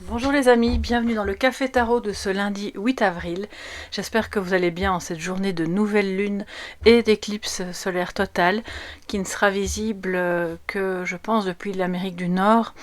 Bonjour les amis, bienvenue dans le Café Tarot de ce lundi 8 avril. J'espère que vous allez bien en cette journée de nouvelle lune et d'éclipse solaire totale qui ne sera visible que je pense depuis l'Amérique du Nord,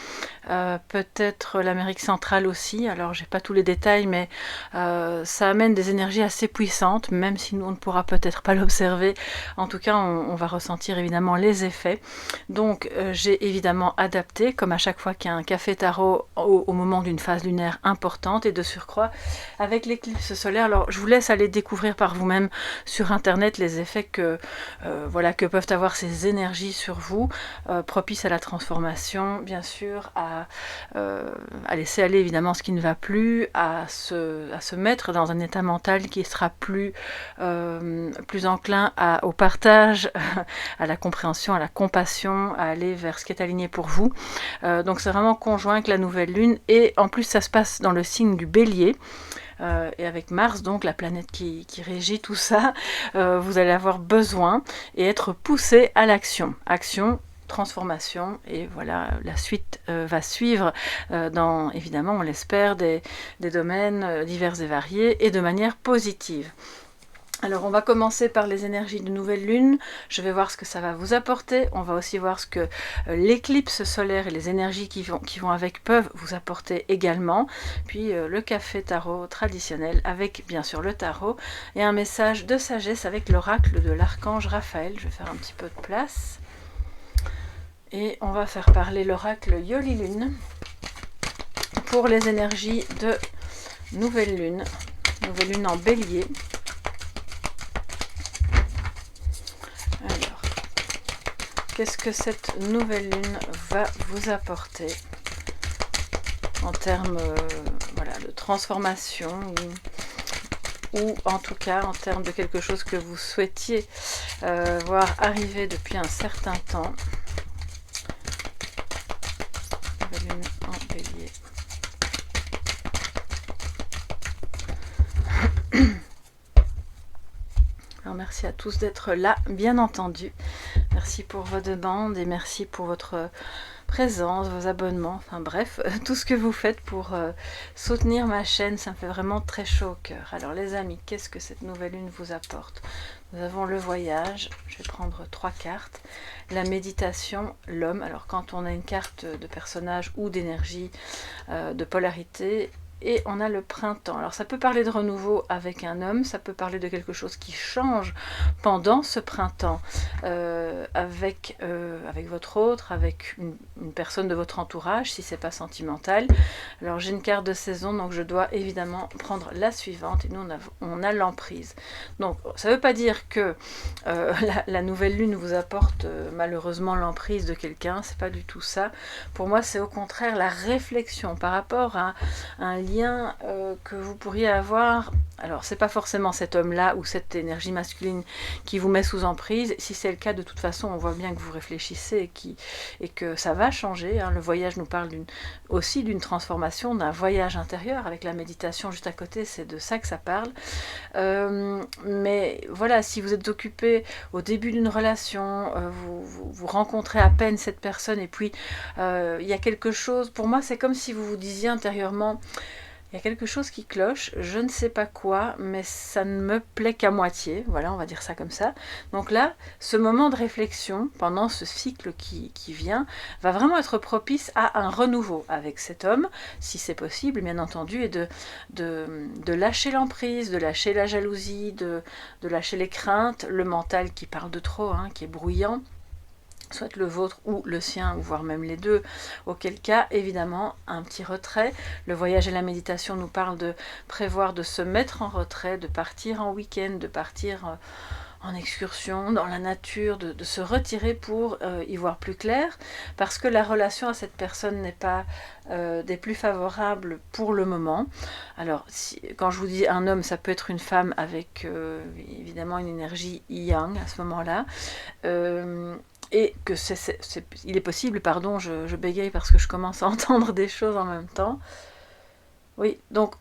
peut-être l'Amérique centrale aussi. Alors j'ai pas tous les détails mais ça amène des énergies assez puissantes, même si nous on ne pourra peut-être pas l'observer. En tout cas on va ressentir évidemment les effets. Donc j'ai évidemment adapté comme à chaque fois qu'il y a un Café Tarot au moment d'une phase lunaire importante et de surcroît avec l'éclipse solaire. Alors je vous laisse aller découvrir par vous-même sur internet les effets que peuvent avoir ces énergies sur vous, propices à la transformation, bien sûr, à laisser aller évidemment ce qui ne va plus, à se mettre dans un état mental qui sera plus enclin au partage, à la compréhension, à la compassion, à aller vers ce qui est aligné pour vous. Donc c'est vraiment conjoint avec la nouvelle lune et en plus ça se passe dans le signe du Bélier. Et avec Mars, donc la planète qui régit tout ça, vous allez avoir besoin et être poussé à l'action. Action, transformation, et voilà, la suite va suivre dans, évidemment, on l'espère, des domaines divers et variés et de manière positive. Alors on va commencer par les énergies de nouvelle lune, je vais voir ce que ça va vous apporter, on va aussi voir ce que l'éclipse solaire et les énergies qui vont avec peuvent vous apporter également, puis le café tarot traditionnel avec bien sûr le tarot et un message de sagesse avec l'oracle de l'archange Raphaël. Je vais faire un petit peu de place et on va faire parler l'oracle Yoli Lune pour les énergies de nouvelle lune en bélier. Alors, qu'est-ce que cette nouvelle lune va vous apporter en termes de transformation ou en tout cas en termes de quelque chose que vous souhaitiez voir arriver depuis un certain temps. Nouvelle lune en bélier. Alors, merci à tous d'être là, bien entendu. Merci pour vos demandes et merci pour votre présence, vos abonnements, enfin bref, tout ce que vous faites pour soutenir ma chaîne, ça me fait vraiment très chaud au cœur. Alors les amis, qu'est-ce que cette nouvelle lune vous apporte? Nous avons le voyage, je vais prendre 3 cartes, la méditation, l'homme. Alors quand on a une carte de personnage ou d'énergie, de polarité, et on a le printemps. Alors ça peut parler de renouveau avec un homme, ça peut parler de quelque chose qui change pendant ce printemps avec votre autre, avec une personne de votre entourage, si c'est pas sentimental. Alors j'ai une carte de saison, donc je dois évidemment prendre la suivante, et nous on a l'emprise. Donc ça veut pas dire que la nouvelle lune vous apporte malheureusement l'emprise de quelqu'un, c'est pas du tout ça. Pour moi c'est au contraire la réflexion par rapport à un lien que vous pourriez avoir. Alors c'est pas forcément cet homme-là ou cette énergie masculine qui vous met sous emprise. Si c'est le cas, de toute façon, on voit bien que vous réfléchissez et que ça va changer. Le voyage nous parle aussi d'une transformation, d'un voyage intérieur. Avec la méditation juste à côté, c'est de ça que ça parle. Mais voilà, si vous êtes occupé au début d'une relation, vous rencontrez à peine cette personne et puis il y a quelque chose, pour moi c'est comme si vous vous disiez intérieurement, il y a quelque chose qui cloche, je ne sais pas quoi, mais ça ne me plaît qu'à moitié, voilà, on va dire ça comme ça. Donc là, ce moment de réflexion, pendant ce cycle qui vient, va vraiment être propice à un renouveau avec cet homme, si c'est possible, bien entendu, et de lâcher l'emprise, de lâcher la jalousie, de lâcher les craintes, le mental qui parle de trop, qui est bruyant, soit le vôtre ou le sien, ou voire même les deux, auquel cas, évidemment, un petit retrait. Le voyage et la méditation nous parlent de prévoir de se mettre en retrait, de partir en week-end, de partir en excursion, dans la nature, de se retirer pour y voir plus clair, parce que la relation à cette personne n'est pas des plus favorables pour le moment. Alors, quand je vous dis un homme, ça peut être une femme avec évidemment une énergie yang à ce moment-là. Et que il est possible, pardon, je bégaye parce que je commence à entendre des choses en même temps. Oui, donc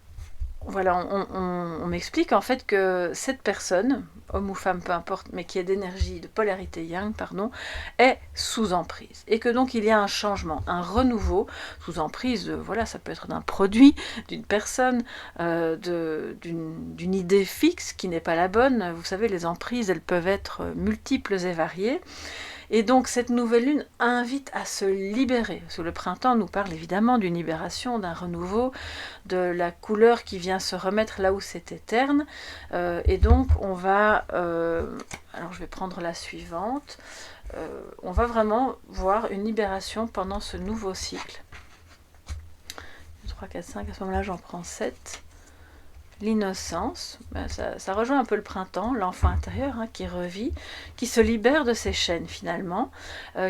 voilà, on m'explique en fait que cette personne, homme ou femme, peu importe, mais qui est d'énergie, de polarité yang, pardon, est sous emprise. Et que donc il y a un changement, un renouveau, sous emprise, voilà, ça peut être d'un produit, d'une personne, d'une idée fixe qui n'est pas la bonne. Vous savez, les emprises, elles peuvent être multiples et variées. Et donc cette nouvelle lune invite à se libérer. Parce que le printemps nous parle évidemment d'une libération, d'un renouveau, de la couleur qui vient se remettre là où c'était terne. Et donc on va... alors je vais prendre la suivante. On va vraiment voir une libération pendant ce nouveau cycle. 3, 4, 5, à ce moment-là j'en prends 7. L'innocence, ben ça rejoint un peu le printemps, l'enfant intérieur qui revit, qui se libère de ses chaînes finalement,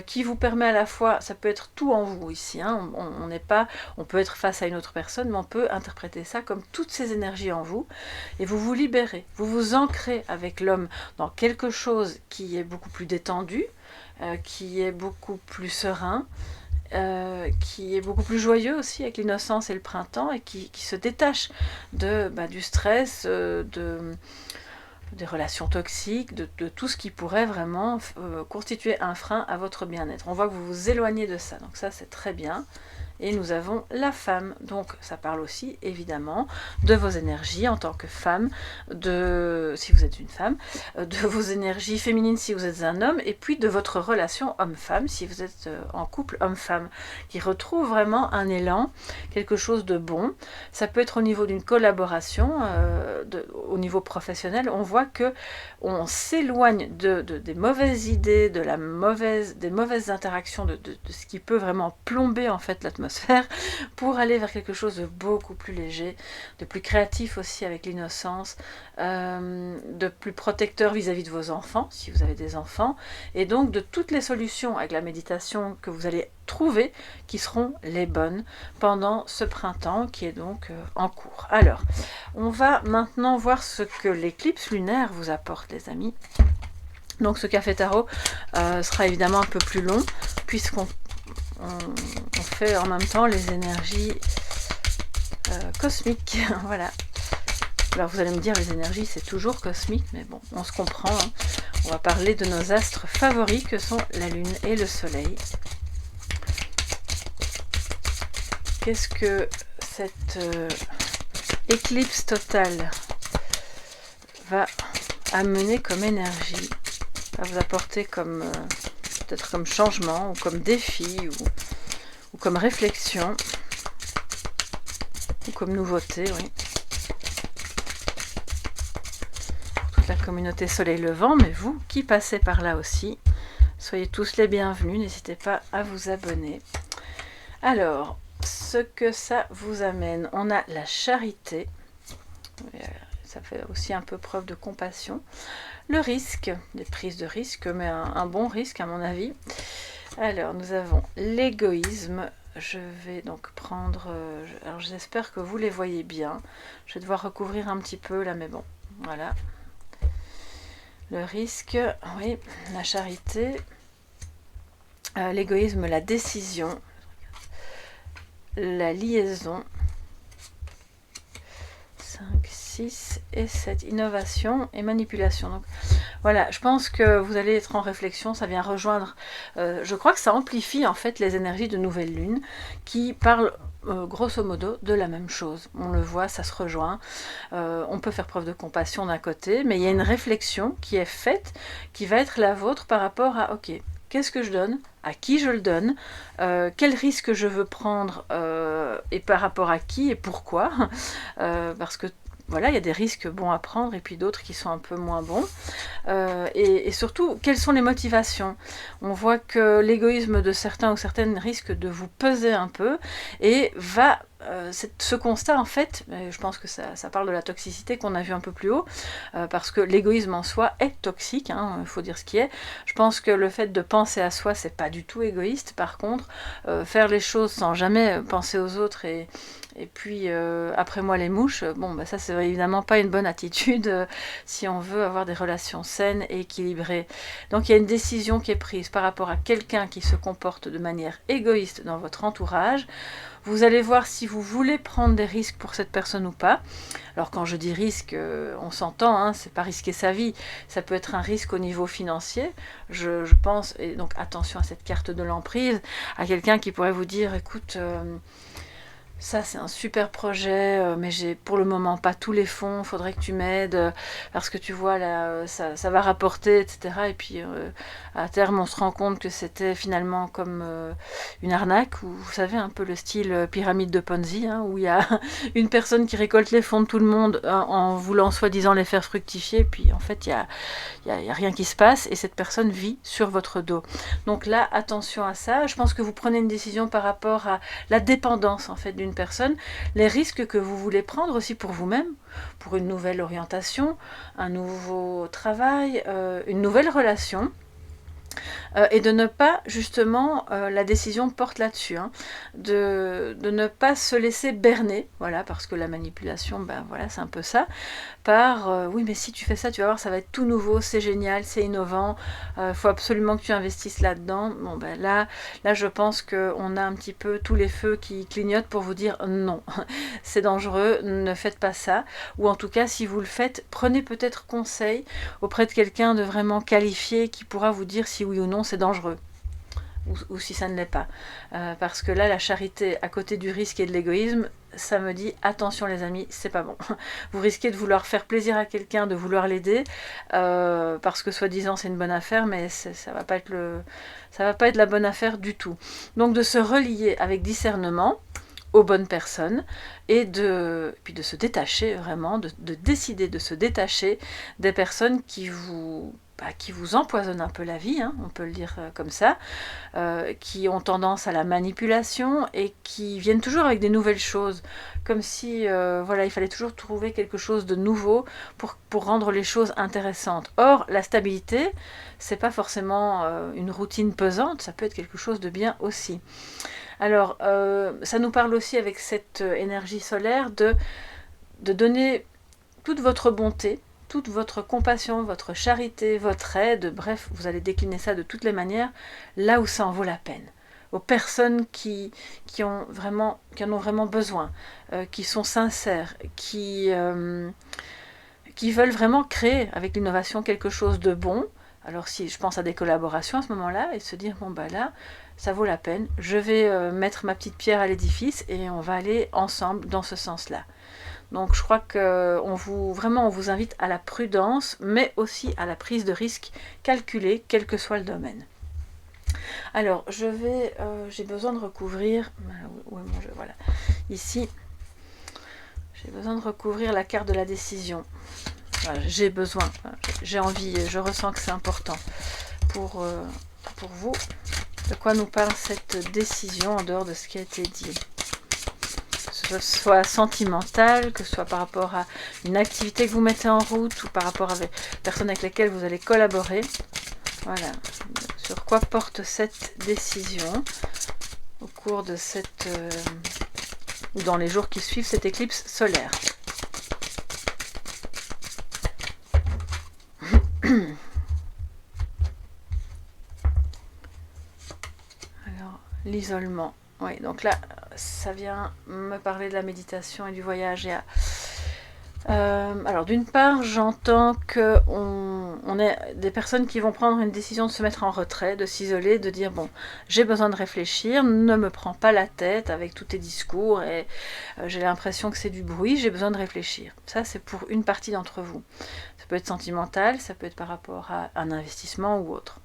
qui vous permet à la fois, ça peut être tout en vous ici, on n'est pas, on peut être face à une autre personne, mais on peut interpréter ça comme toutes ces énergies en vous, et vous vous libérez, vous vous ancrez avec l'homme dans quelque chose qui est beaucoup plus détendu, qui est beaucoup plus serein, qui est beaucoup plus joyeux aussi avec l'innocence et le printemps et qui se détache du stress, des relations toxiques, de tout ce qui pourrait vraiment constituer un frein à votre bien-être. On voit que vous vous éloignez de ça, donc ça c'est très bien. Et nous avons la femme, donc ça parle aussi évidemment de vos énergies en tant que femme, si vous êtes une femme, de vos énergies féminines si vous êtes un homme, et puis de votre relation homme-femme si vous êtes en couple homme-femme, qui retrouve vraiment un élan, quelque chose de bon. Ça peut être au niveau d'une collaboration, au niveau professionnel, on voit que on s'éloigne des mauvaises idées, des mauvaises interactions, de ce qui peut vraiment plomber en fait l'atmosphère, pour aller vers quelque chose de beaucoup plus léger, de plus créatif aussi avec l'innocence, de plus protecteur vis-à-vis de vos enfants, si vous avez des enfants, et donc de toutes les solutions avec la méditation que vous allez trouver qui seront les bonnes pendant ce printemps qui est donc en cours. Alors, on va maintenant voir ce que l'éclipse lunaire vous apporte, les amis. Donc ce café tarot sera évidemment un peu plus long, puisqu'on fait en même temps les énergies cosmiques. Voilà. Alors vous allez me dire, les énergies c'est toujours cosmique, mais bon, on se comprend. On va parler de nos astres favoris que sont la lune et le soleil. Qu'est-ce que cette éclipse totale va amener comme énergie, va vous apporter comme peut-être comme changement, ou comme défi, ou comme réflexion, ou comme nouveauté, oui. Pour toute la communauté Soleil Levant, mais vous qui passez par là aussi, soyez tous les bienvenus, n'hésitez pas à vous abonner. Alors, ce que ça vous amène, on a la charité, ça fait aussi un peu preuve de compassion, le risque, des prises de risque, mais un bon risque à mon avis. Alors nous avons l'égoïsme, je vais donc prendre, alors j'espère que vous les voyez bien, je vais devoir recouvrir un petit peu là, mais bon, voilà. Le risque, oui, la charité, l'égoïsme, la décision, la liaison, 5, 6 et 7, innovation et manipulation. Donc voilà, je pense que vous allez être en réflexion, ça vient rejoindre, je crois que ça amplifie en fait les énergies de nouvelle lune qui parlent grosso modo de la même chose. On le voit, ça se rejoint, on peut faire preuve de compassion d'un côté, mais il y a une réflexion qui est faite, qui va être la vôtre par rapport à, ok, qu'est-ce que je donne, à qui je le donne, quel risque je veux prendre, et par rapport à qui et pourquoi, parce que voilà, il y a des risques bons à prendre et puis d'autres qui sont un peu moins bons. Et surtout, quelles sont les motivations? On voit que l'égoïsme de certains ou certaines risque de vous peser un peu et va... ce constat, en fait, je pense que ça parle de la toxicité qu'on a vu un peu plus haut, parce que l'égoïsme en soi est toxique, il faut dire ce qui est. Je pense que le fait de penser à soi, c'est pas du tout égoïste. Par contre, faire les choses sans jamais penser aux autres et puis après moi les mouches, bon bah ça c'est évidemment pas une bonne attitude si on veut avoir des relations saines et équilibrées. Donc il y a une décision qui est prise par rapport à quelqu'un qui se comporte de manière égoïste dans votre entourage. Vous allez voir si vous voulez prendre des risques pour cette personne ou pas. Alors quand je dis risque, on s'entend, hein, c'est pas risquer sa vie, ça peut être un risque au niveau financier. Je pense, et donc attention à cette carte de l'emprise, à quelqu'un qui pourrait vous dire, écoute, ça c'est un super projet, mais j'ai pour le moment pas tous les fonds, faudrait que tu m'aides, parce que tu vois là, ça va rapporter, etc. Et puis à terme on se rend compte que c'était finalement comme une arnaque, ou vous savez un peu le style pyramide de Ponzi, hein, où il y a une personne qui récolte les fonds de tout le monde en voulant soi-disant les faire fructifier, puis en fait il y a rien qui se passe, et cette personne vit sur votre dos. Donc là, attention à ça. Je pense que vous prenez une décision par rapport à la dépendance en fait d'une personne, les risques que vous voulez prendre aussi pour vous-même, pour une nouvelle orientation, un nouveau travail, une nouvelle relation. Et de ne pas, justement, la décision porte là-dessus, hein, de ne pas se laisser berner, voilà, parce que la manipulation, ben voilà, c'est un peu ça, par oui, mais si tu fais ça, tu vas voir, ça va être tout nouveau, c'est génial, c'est innovant, faut absolument que tu investisses là-dedans. Bon, ben là, je pense qu'on a un petit peu tous les feux qui clignotent pour vous dire non, c'est dangereux, ne faites pas ça, ou en tout cas, si vous le faites, prenez peut-être conseil auprès de quelqu'un de vraiment qualifié qui pourra vous dire si oui ou non c'est dangereux, ou si ça ne l'est pas. Parce que là, la charité à côté du risque et de l'égoïsme, ça me dit attention les amis, c'est pas bon. Vous risquez de vouloir faire plaisir à quelqu'un, de vouloir l'aider, parce que soi-disant c'est une bonne affaire, mais ça va pas être la bonne affaire du tout. Donc de se relier avec discernement aux bonnes personnes, et puis de se détacher vraiment, de décider de se détacher des personnes qui vous empoisonnent un peu la vie, hein, on peut le dire comme ça, qui ont tendance à la manipulation et qui viennent toujours avec des nouvelles choses, comme si voilà, il fallait toujours trouver quelque chose de nouveau pour rendre les choses intéressantes. Or, la stabilité, c'est pas forcément une routine pesante, ça peut être quelque chose de bien aussi. Alors, ça nous parle aussi avec cette énergie solaire de donner toute votre bonté, toute votre compassion, votre charité, votre aide, bref, vous allez décliner ça de toutes les manières, là où ça en vaut la peine. Aux personnes qui en ont vraiment besoin, qui sont sincères, qui veulent vraiment créer avec l'innovation quelque chose de bon. Alors si je pense à des collaborations à ce moment-là, et se dire, bon bah là, ça vaut la peine, je vais mettre ma petite pierre à l'édifice et on va aller ensemble dans ce sens-là. Donc je crois qu'on vous invite à la prudence, mais aussi à la prise de risque calculée, quel que soit le domaine. Alors j'ai besoin de recouvrir, voilà, ici, j'ai besoin de recouvrir la carte de la décision. Voilà, j'ai envie, je ressens que c'est important pour vous. De quoi nous parle cette décision en dehors de ce qui a été dit? Que ce soit sentimental, que ce soit par rapport à une activité que vous mettez en route, ou par rapport à des personnes avec lesquelles vous allez collaborer. Voilà. Sur quoi porte cette décision au cours de ou dans les jours qui suivent cette éclipse solaire? Alors, l'isolement. Oui, donc là, ça vient me parler de la méditation et du voyage. Alors, d'une part, j'entends qu'on est des personnes qui vont prendre une décision de se mettre en retrait, de s'isoler, de dire, bon, j'ai besoin de réfléchir, ne me prends pas la tête avec tous tes discours, et j'ai l'impression que c'est du bruit, j'ai besoin de réfléchir. Ça, c'est pour une partie d'entre vous. Ça peut être sentimental, ça peut être par rapport à un investissement ou autre.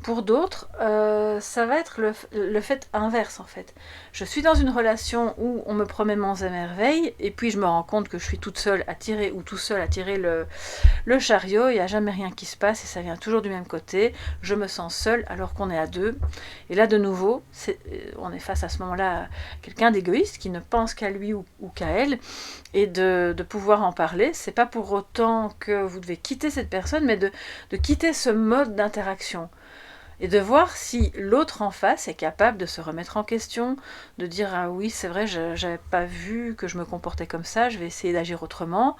Pour d'autres, ça va être le fait inverse en fait. Je suis dans une relation où on me promet monts et merveilles, et puis je me rends compte que je suis toute seule à tirer, ou tout seul à tirer le chariot, il n'y a jamais rien qui se passe, et ça vient toujours du même côté, je me sens seule alors qu'on est à deux. Et là de nouveau, on est face à ce moment-là à quelqu'un d'égoïste qui ne pense qu'à lui ou qu'à elle, et de pouvoir en parler. C'est pas pour autant que vous devez quitter cette personne, mais de quitter ce mode d'interaction. Et de voir si l'autre en face est capable de se remettre en question, de dire ah oui c'est vrai, j'avais pas vu que je me comportais comme ça, je vais essayer d'agir autrement,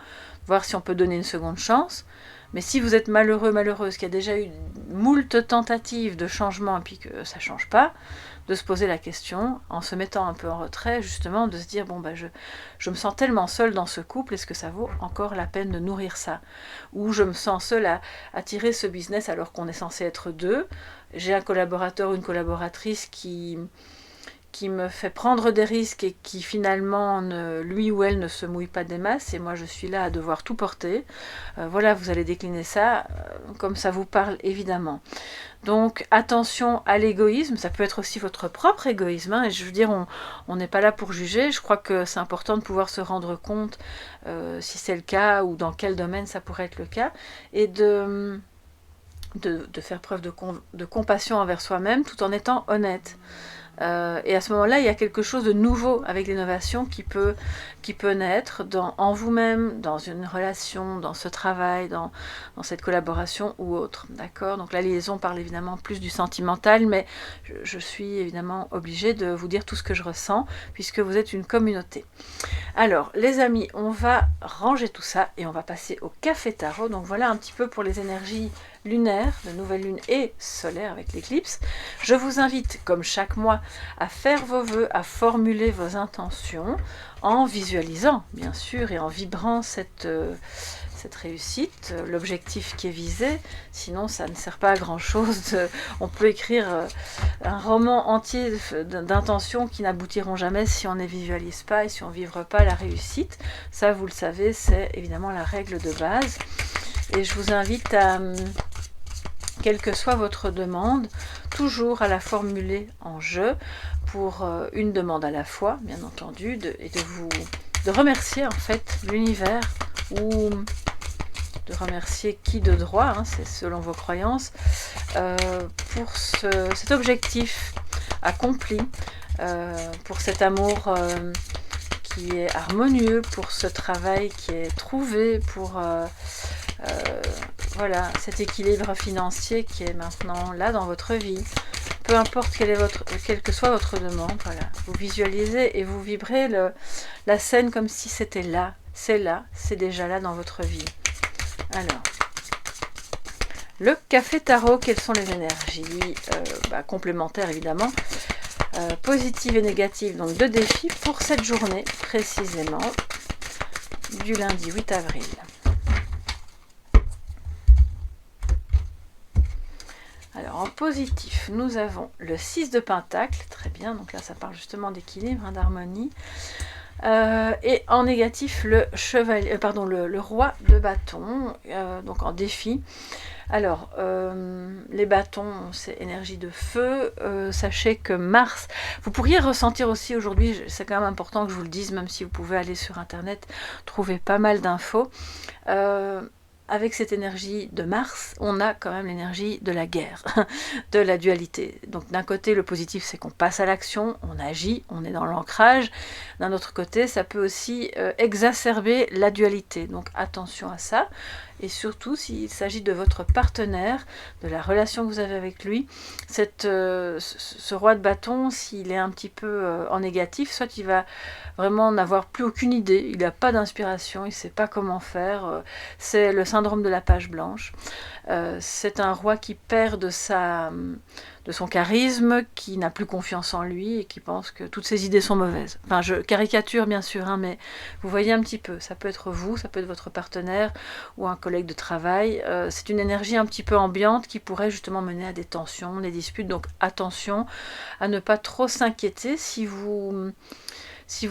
voir si on peut donner une seconde chance. Mais si vous êtes malheureux, malheureuse, qu'il y a déjà eu moult tentatives de changement et puis que ça change pas, de se poser la question, en se mettant un peu en retrait, justement, de se dire, bon, bah, je me sens tellement seule dans ce couple, est-ce que ça vaut encore la peine de nourrir ça? Ou je me sens seule à tirer ce business alors qu'on est censé être deux. J'ai un collaborateur ou une collaboratrice qui me fait prendre des risques et qui finalement, lui ou elle ne se mouille pas des masses, et moi je suis là à devoir tout porter. Voilà, vous allez décliner ça comme ça vous parle évidemment. Donc attention à l'égoïsme, ça peut être aussi votre propre égoïsme, hein, et je veux dire, on n'est pas là pour juger, je crois que c'est important de pouvoir se rendre compte si c'est le cas ou dans quel domaine ça pourrait être le cas, et de faire preuve de compassion envers soi-même tout en étant honnête. Et à ce moment-là, il y a quelque chose de nouveau avec l'innovation qui peut naître en vous-même, dans une relation, dans ce travail, dans cette collaboration ou autre. D'accord? Donc la liaison parle évidemment plus du sentimental, mais je suis évidemment obligée de vous dire tout ce que je ressens, puisque vous êtes une communauté. Alors, les amis, on va ranger tout ça et on va passer au café tarot. Donc voilà un petit peu pour les énergies lunaire, de nouvelle lune et solaire avec l'éclipse. Je vous invite, comme chaque mois, à faire vos vœux, à formuler vos intentions, en visualisant, bien sûr, et en vibrant cette réussite, l'objectif qui est visé. Sinon, ça ne sert pas à grand-chose. On peut écrire un roman entier d'intentions qui n'aboutiront jamais si on ne visualise pas et si on ne vivre pas la réussite. Ça, vous le savez, c'est évidemment la règle de base. Et je vous invite à, quelle que soit votre demande, toujours à la formuler en jeu pour une demande à la fois, bien entendu, et de remercier en fait l'univers, ou de remercier qui de droit, hein, c'est selon vos croyances, pour cet objectif accompli, pour cet amour qui est harmonieux, pour ce travail qui est trouvé, pour voilà, cet équilibre financier qui est maintenant là dans votre vie. Peu importe quelle que soit votre demande, voilà, vous visualisez et vous vibrez la scène comme si c'était là, c'est déjà là dans votre vie. Alors, le café tarot, quelles sont les énergies complémentaires évidemment, positives et négatives, donc 2 défis pour cette journée précisément du lundi 8 avril. Alors en positif, nous avons le 6 de Pentacle, très bien, donc là ça parle justement d'équilibre, hein, d'harmonie. Et en négatif, le roi de bâton, donc en défi. Alors, les bâtons, c'est énergie de feu. Sachez que Mars, vous pourriez ressentir aussi aujourd'hui, c'est quand même important que je vous le dise, même si vous pouvez aller sur Internet, trouver pas mal d'infos. Avec cette énergie de Mars, on a quand même l'énergie de la guerre, de la dualité. Donc d'un côté, le positif, c'est qu'on passe à l'action, on agit, on est dans l'ancrage. D'un autre côté, ça peut aussi exacerber la dualité. Donc attention à ça. Et surtout, s'il s'agit de votre partenaire, de la relation que vous avez avec lui, ce roi de bâton, s'il est un petit peu en négatif, soit il va vraiment n'avoir plus aucune idée, il n'a pas d'inspiration, il ne sait pas comment faire, c'est le syndrome de la page blanche. C'est un roi qui perd de son charisme, qui n'a plus confiance en lui et qui pense que toutes ses idées sont mauvaises. Enfin, je caricature bien sûr, hein, mais vous voyez un petit peu, ça peut être vous, ça peut être votre partenaire ou un collègue de travail. C'est une énergie un petit peu ambiante qui pourrait justement mener à des tensions, des disputes, donc attention à ne pas trop s'inquiéter si vous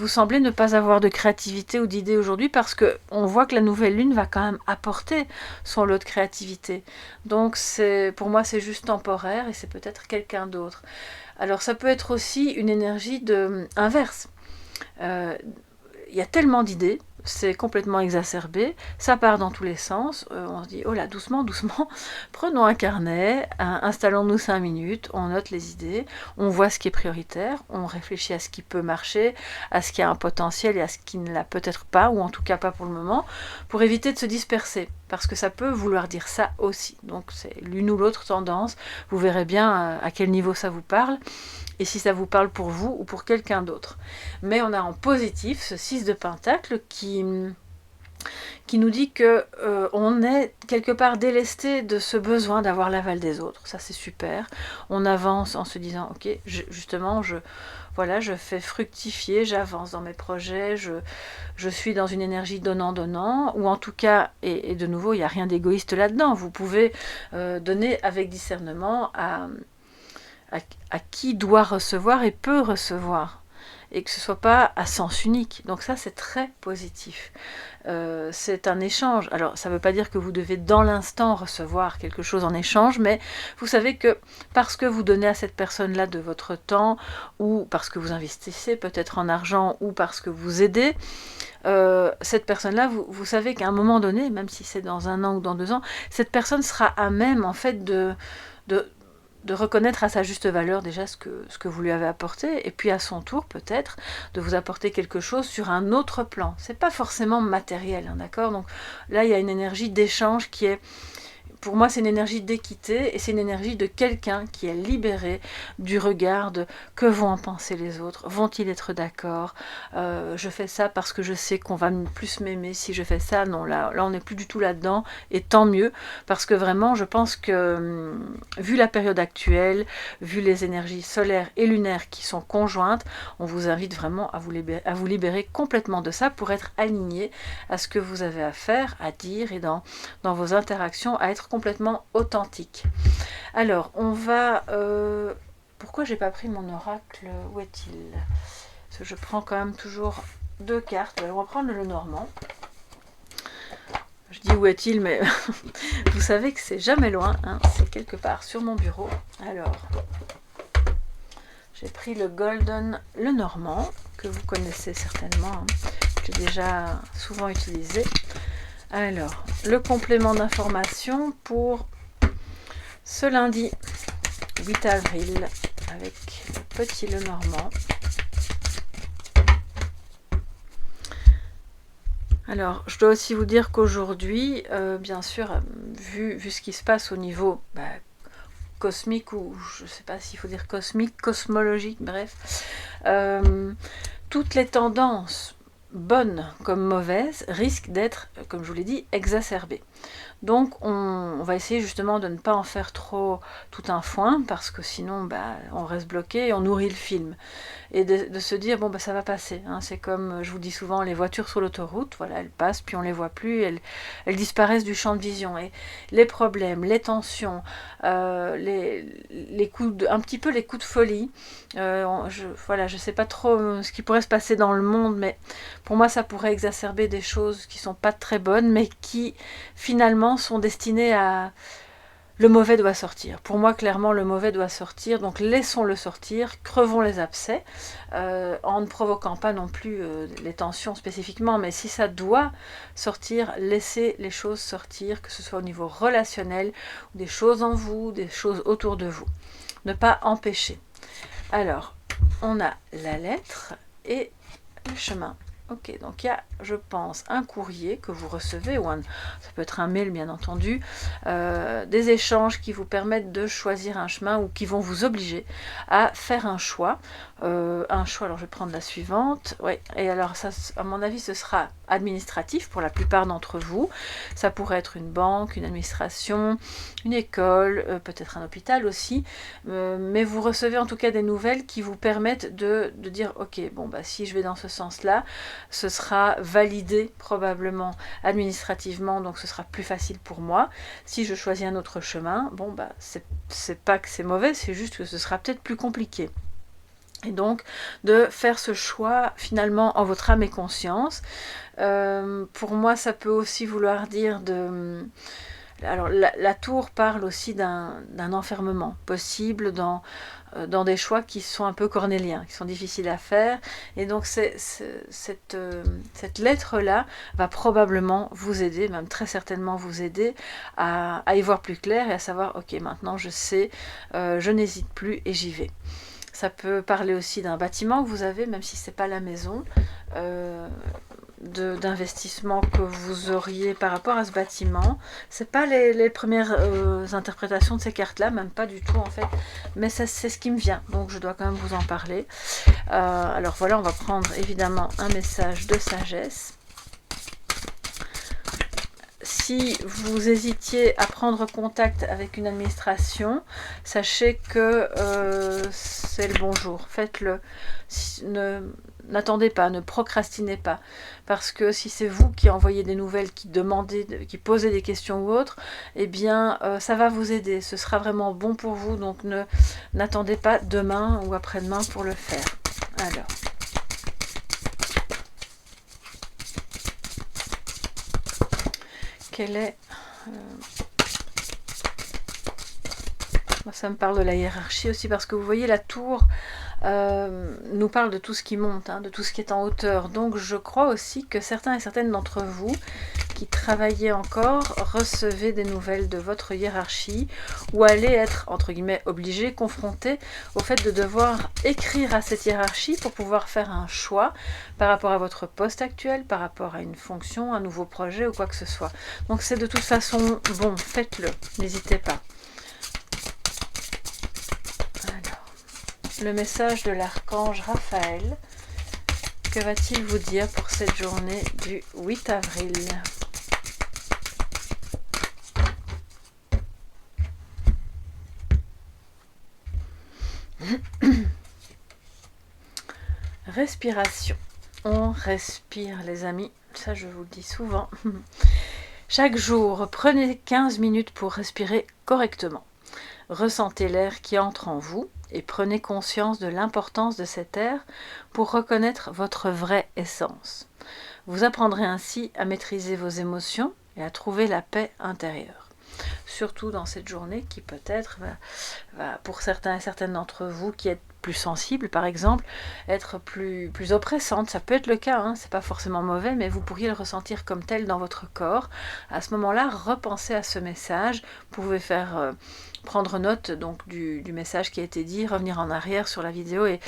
semblez ne pas avoir de créativité ou d'idées aujourd'hui, parce qu'on voit que la nouvelle lune va quand même apporter son lot de créativité. Donc pour moi c'est juste temporaire et c'est peut-être quelqu'un d'autre. Alors ça peut être aussi une énergie inverse. Il y a tellement d'idées, c'est complètement exacerbé, ça part dans tous les sens, on se dit, oh là, doucement, doucement, prenons un carnet, installons-nous 5 minutes, on note les idées, on voit ce qui est prioritaire, on réfléchit à ce qui peut marcher, à ce qui a un potentiel et à ce qui ne l'a peut-être pas, ou en tout cas pas pour le moment, pour éviter de se disperser, parce que ça peut vouloir dire ça aussi. Donc c'est l'une ou l'autre tendance, vous verrez bien à quel niveau ça vous parle, et si ça vous parle pour vous ou pour quelqu'un d'autre. Mais on a en positif ce 6 de Pentacle qui qui nous dit que on est quelque part délesté de ce besoin d'avoir l'aval des autres. Ça c'est super. On avance en se disant ok, justement voilà, je fais fructifier, j'avance dans mes projets, je suis dans une énergie donnant-donnant, ou en tout cas, et de nouveau, il n'y a rien d'égoïste là-dedans. Vous pouvez donner avec discernement à qui doit recevoir et peut recevoir, et que ce ne soit pas à sens unique. Donc ça, c'est très positif. C'est un échange. Alors, ça ne veut pas dire que vous devez dans l'instant recevoir quelque chose en échange, mais vous savez que parce que vous donnez à cette personne-là de votre temps, ou parce que vous investissez peut-être en argent, ou parce que vous aidez, cette personne-là, vous savez qu'à un moment donné, même si c'est dans 1 an ou dans 2 ans, cette personne sera à même, en fait, de reconnaître à sa juste valeur déjà ce que vous lui avez apporté, et puis à son tour peut-être de vous apporter quelque chose sur un autre plan. C'est pas forcément matériel, hein, d'accord? Donc là il y a une énergie d'échange qui est, pour moi, c'est une énergie d'équité, et c'est une énergie de quelqu'un qui est libéré du regard de que vont en penser les autres, vont-ils être d'accord, je fais ça parce que je sais qu'on va plus m'aimer si je fais ça. Non, là on n'est plus du tout là-dedans, et tant mieux, parce que vraiment je pense que vu la période actuelle, vu les énergies solaires et lunaires qui sont conjointes, on vous invite vraiment à vous libérer complètement de ça pour être aligné à ce que vous avez à faire, à dire, et dans vos interactions, à être complètement authentique. Alors, on va... pourquoi j'ai pas pris mon oracle? Où est-il? Parce que je prends quand même toujours 2 cartes. On va prendre le Normand. Je dis où est-il, mais vous savez que c'est jamais loin, hein, c'est quelque part sur mon bureau. Alors, j'ai pris le Golden, le Normand, que vous connaissez certainement, hein, que j'ai déjà souvent utilisé. Alors, le complément d'information pour ce lundi 8 avril avec le petit Lenormand. Alors, je dois aussi vous dire qu'aujourd'hui, bien sûr, vu ce qui se passe au niveau cosmique, ou je ne sais pas s'il faut dire cosmique, cosmologique, bref, toutes les tendances, bonnes comme mauvaises, risquent d'être, comme je vous l'ai dit, exacerbées. Donc on va essayer justement de ne pas en faire trop tout un foin, parce que sinon on reste bloqué et on nourrit le film. Et de se dire, bon ça va passer, hein. C'est comme je vous dis souvent, les voitures sur l'autoroute, voilà, elles passent, puis on les voit plus, elles disparaissent du champ de vision. Et les problèmes, les tensions, les coups un petit peu les coups de folie, je sais pas trop ce qui pourrait se passer dans le monde, mais pour moi ça pourrait exacerber des choses qui sont pas très bonnes, mais qui finalement sont destinées à... Le mauvais doit sortir. Pour moi, clairement, le mauvais doit sortir. Donc, laissons-le sortir, crevons les abcès, en ne provoquant pas non plus les tensions spécifiquement. Mais si ça doit sortir, laissez les choses sortir, que ce soit au niveau relationnel, ou des choses en vous, des choses autour de vous. Ne pas empêcher. Alors, on a la lettre et le chemin. Ok, donc il y a, je pense, un courrier que vous recevez, ou ça peut être un mail bien entendu, des échanges qui vous permettent de choisir un chemin, ou qui vont vous obliger à faire un choix. Alors je vais prendre la suivante. Ouais, et alors ça, à mon avis, ce sera administratif pour la plupart d'entre vous. Ça pourrait être une banque, une administration, une école, peut-être un hôpital aussi. Mais vous recevez en tout cas des nouvelles qui vous permettent de dire, ok, si je vais dans ce sens-là, ce sera validé probablement administrativement, donc ce sera plus facile pour moi. Si je choisis un autre chemin, c'est pas que c'est mauvais, c'est juste que ce sera peut-être plus compliqué. Et donc, de faire ce choix finalement en votre âme et conscience. Pour moi, ça peut aussi vouloir dire de... Alors, la tour parle aussi d'un enfermement possible dans des choix qui sont un peu cornéliens, qui sont difficiles à faire. Et donc, cette lettre-là va probablement vous aider, même très certainement vous aider à y voir plus clair et à savoir, ok, maintenant je sais, je n'hésite plus et j'y vais. Ça peut parler aussi d'un bâtiment que vous avez, même si ce n'est pas la maison, d'investissement que vous auriez par rapport à ce bâtiment. Ce n'est pas les premières interprétations de ces cartes-là, même pas du tout en fait, mais c'est ce qui me vient, donc je dois quand même vous en parler. Alors voilà, on va prendre évidemment un message de sagesse. Si vous hésitiez à prendre contact avec une administration, sachez que c'est le bon jour. Faites-le. N'attendez pas, ne procrastinez pas. Parce que si c'est vous qui envoyez des nouvelles, qui demandez, qui posez des questions ou autres, eh bien, ça va vous aider. Ce sera vraiment bon pour vous. Donc, n'attendez pas demain ou après-demain pour le faire. Alors. Quelle est... ça me parle de la hiérarchie aussi, parce que vous voyez, la tour nous parle de tout ce qui monte, hein, de tout ce qui est en hauteur. Donc je crois aussi que certains et certaines d'entre vous qui travaillez encore recevez des nouvelles de votre hiérarchie, ou allez être, entre guillemets, obligés, confrontés au fait de devoir écrire à cette hiérarchie pour pouvoir faire un choix par rapport à votre poste actuel, par rapport à une fonction, un nouveau projet ou quoi que ce soit. Donc c'est de toute façon bon, faites-le, n'hésitez pas. Alors, le message de l'archange Raphaël, que va-t-il vous dire pour cette journée du 8 avril ? Respiration. On respire, les amis. Ça, je vous le dis souvent. Chaque jour, prenez 15 minutes pour respirer correctement. Ressentez l'air qui entre en vous et prenez conscience de l'importance de cet air pour reconnaître votre vraie essence. Vous apprendrez ainsi à maîtriser vos émotions et à trouver la paix intérieure. Surtout dans cette journée qui peut-être va pour certains et certaines d'entre vous qui êtes plus sensibles par exemple, être plus oppressante. Ça peut être le cas, hein, c'est pas forcément mauvais, mais vous pourriez le ressentir comme tel dans votre corps. À ce moment-là, repensez à ce message. Vous pouvez faire prendre note donc du message qui a été dit, revenir en arrière sur la vidéo et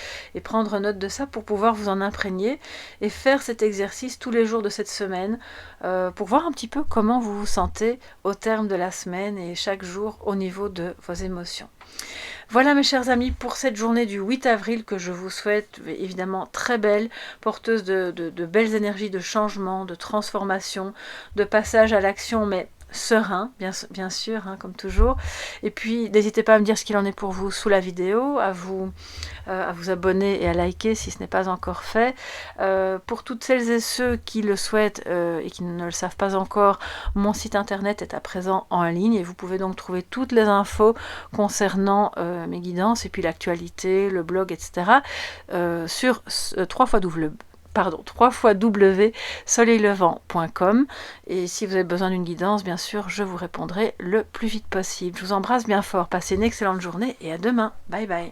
prendre note de ça pour pouvoir vous en imprégner et faire cet exercice tous les jours de cette semaine pour voir un petit peu comment vous vous sentez au terme de la semaine et chaque jour au niveau de vos émotions. Voilà mes chers amis pour cette journée du 8 avril que je vous souhaite évidemment très belle, porteuse de belles énergies de changement, de transformation, de passage à l'action, mais serein, bien sûr, hein, comme toujours. Et puis, n'hésitez pas à me dire ce qu'il en est pour vous sous la vidéo, à vous abonner et à liker si ce n'est pas encore fait. Pour toutes celles et ceux qui le souhaitent et qui ne le savent pas encore, mon site internet est à présent en ligne et vous pouvez donc trouver toutes les infos concernant mes guidances et puis l'actualité, le blog, etc. Sur www.soleillevent.com et si vous avez besoin d'une guidance, bien sûr, je vous répondrai le plus vite possible. Je vous embrasse bien fort, passez une excellente journée et à demain. Bye bye.